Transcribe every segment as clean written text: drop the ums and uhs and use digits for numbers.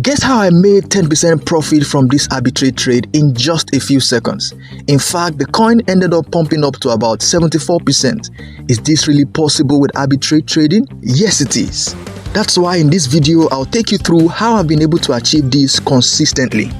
Guess how I made 10% profit from this arbitrage trade in just a few seconds? In fact, the coin ended up pumping up to about 74%. Is this really possible with arbitrage trading? Yes, it is. That's why in this video, I'll take you through how I've been able to achieve this consistently.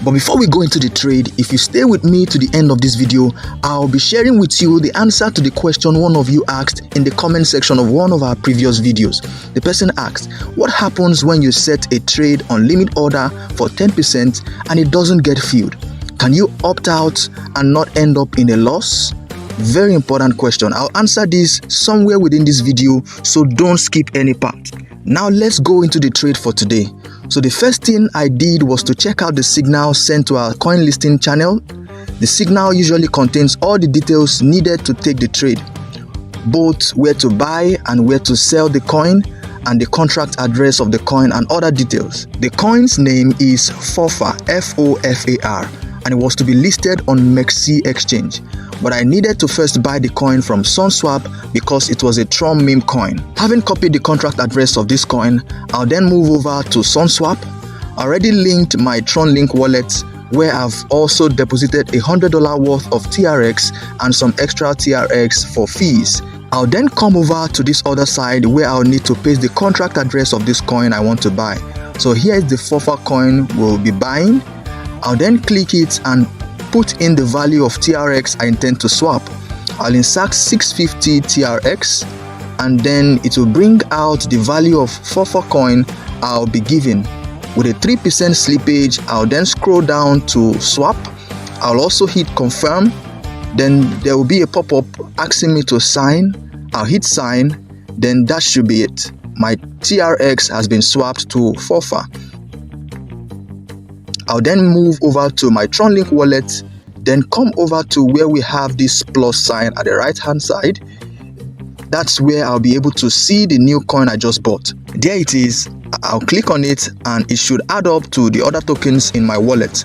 But before we go into the trade, if you stay with me to the end of this video, I'll be sharing with you the answer to the question one of you asked in the comment section of one of our previous videos. The person asked, what happens when you set a trade on limit order for 10% and it doesn't get filled? Can you opt out and not end up in a loss? Very important question. I'll answer this somewhere within this video, so don't skip any part. Now let's go into the trade for today. So the first thing I did was to check out the signal sent to our coin listing channel. The signal usually contains all the details needed to take the trade, both where to buy and where to sell the coin, and the contract address of the coin and other details. The coin's name is FOFAR, F-O-F-A-R, and it was to be listed on MEXC exchange. But I needed to first buy the coin from SunSwap because it was a Tron meme coin. Having copied the contract address of this coin, I'll then move over to SunSwap. I already linked my Tron Link wallet, where I've also deposited $100 worth of TRX and some extra TRX for fees. I'll then come over to this other side where I'll need to paste the contract address of this coin I want to buy. So here is the FOFAR coin we'll be buying. I'll then click it and put in the value of TRX I intend to swap. I'll insert 650 TRX and then it will bring out the value of FOFAR coin I'll be given. With a 3% slippage, I'll then scroll down to swap. I'll also hit confirm. Then there will be a pop-up asking me to sign. I'll hit sign. Then that should be it. My TRX has been swapped to FOFAR. I'll then move over to my Tron Link wallet, then come over to where we have this plus sign at the right hand side. That's where I'll be able to see the new coin I just bought. There it is. I'll click on it and it should add up to the other tokens in my wallet.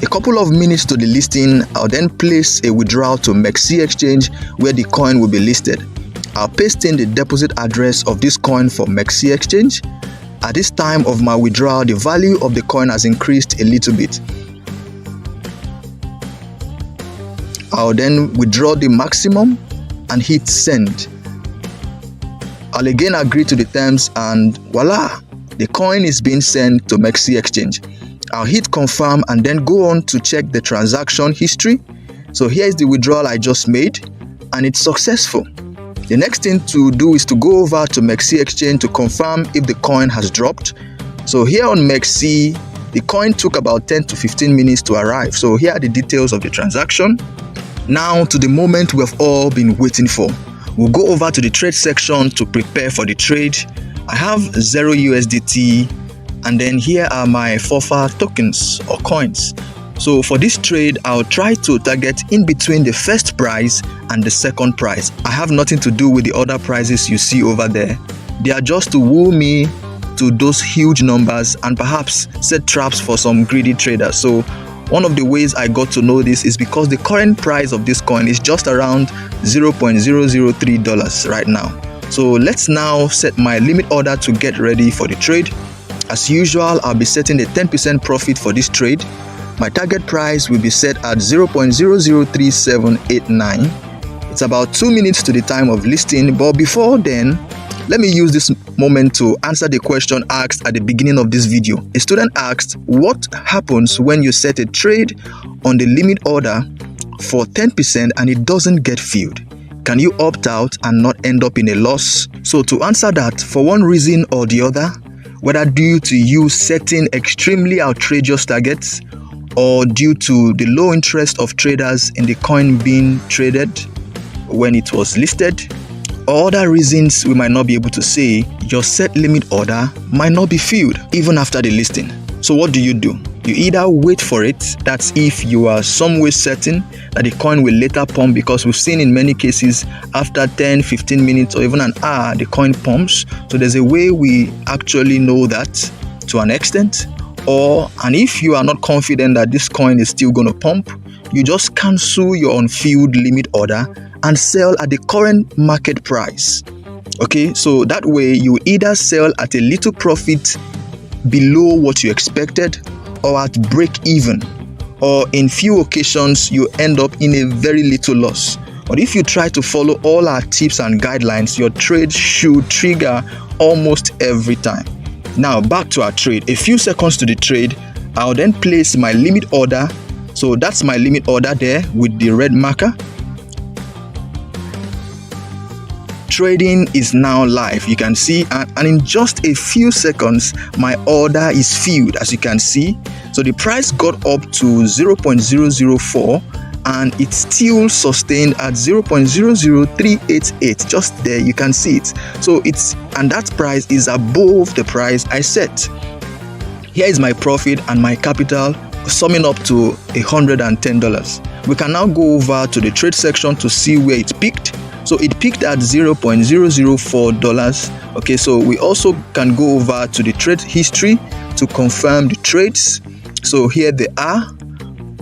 A couple of minutes to the listing, I'll then place a withdrawal to MEXC exchange where the coin will be listed. I'll paste in the deposit address of this coin for MEXC exchange. At this time of my withdrawal, the value of the coin has increased a little bit. I'll then withdraw the maximum and hit send. I'll again agree to the terms and voila, the coin is being sent to MEXC exchange. I'll hit confirm and then go on to check the transaction history. So here's the withdrawal I just made and it's successful. The next thing to do is to go over to MEXC exchange to confirm if the coin has dropped. So here on MEXC, the coin took about 10 to 15 minutes to arrive. So here are the details of the transaction. Now to the moment we have all been waiting for. We'll go over to the trade section to prepare for the trade. I have 0 USDT and then here are my FOFAR tokens or coins. So for this trade, I'll try to target in between the first price and the second price. I have nothing to do with the other prices you see over there. They are just to woo me to those huge numbers and perhaps set traps for some greedy traders. So one of the ways I got to know this is because the current price of this coin is just around $0.003 right now. So let's now set my limit order to get ready for the trade. As usual, I'll be setting a 10% profit for this trade. My target price will be set at 0.003789. It's about 2 minutes to the time of listing, but before then, let me use this moment to answer the question asked at the beginning of this video. A student asked, what happens when you set a trade on the limit order for 10% and it doesn't get filled? Can you opt out and not end up in a loss? So to answer that, for one reason or the other, whether due to you setting extremely outrageous targets or due to the low interest of traders in the coin being traded when it was listed, or other reasons we might not be able to say, your set limit order might not be filled even after the listing. So what do? You either wait for it, that's if you are some way certain that the coin will later pump, because we've seen in many cases after 10-15 minutes or even an hour the coin pumps. So there's a way we actually know that to an extent. And if you are not confident that this coin is still going to pump, you just cancel your unfilled limit order and sell at the current market price. Okay, so that way you either sell at a little profit below what you expected or at break even, or in few occasions you end up in a very little loss. But if you try to follow all our tips and guidelines, your trade should trigger almost every time. Now back to our trade. A few seconds to the trade, I'll then place my limit order. So that's my limit order there with the red marker. Trading is now live, you can see, and in just a few seconds my order is filled, as you can see. So the price got up to 0.004 and it's still sustained at 0.00388. just there you can see it. So that price is above the price I set. Here is my profit and my capital summing up to $110. We can now go over to the trade section to see where it peaked. So it peaked at $0.004. Okay, so we also can go over to the trade history to confirm the trades. So here they are.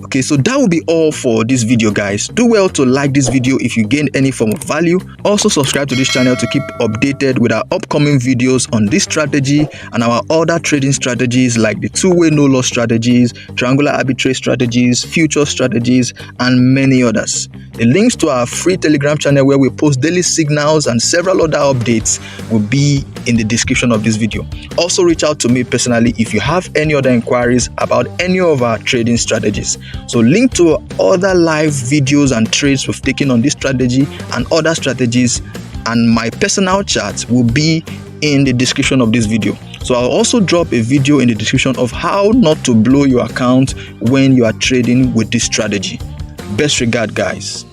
Okay, so that will be all for this video, guys. Do well to like this video if you gained any form of value. Also subscribe to this channel to keep updated with our upcoming videos on this strategy and our other trading strategies like the two-way no loss strategies, triangular arbitrage strategies, future strategies, and many others. The links to our free Telegram channel where we post daily signals and several other updates will be in the description of this video. Also reach out to me personally if you have any other inquiries about any of our trading strategies. So link to other live videos and trades we've taken on this strategy and other strategies, and my personal chat will be in the description of this video. So I'll also drop a video in the description of how not to blow your account when you are trading with this strategy. Best regard, guys.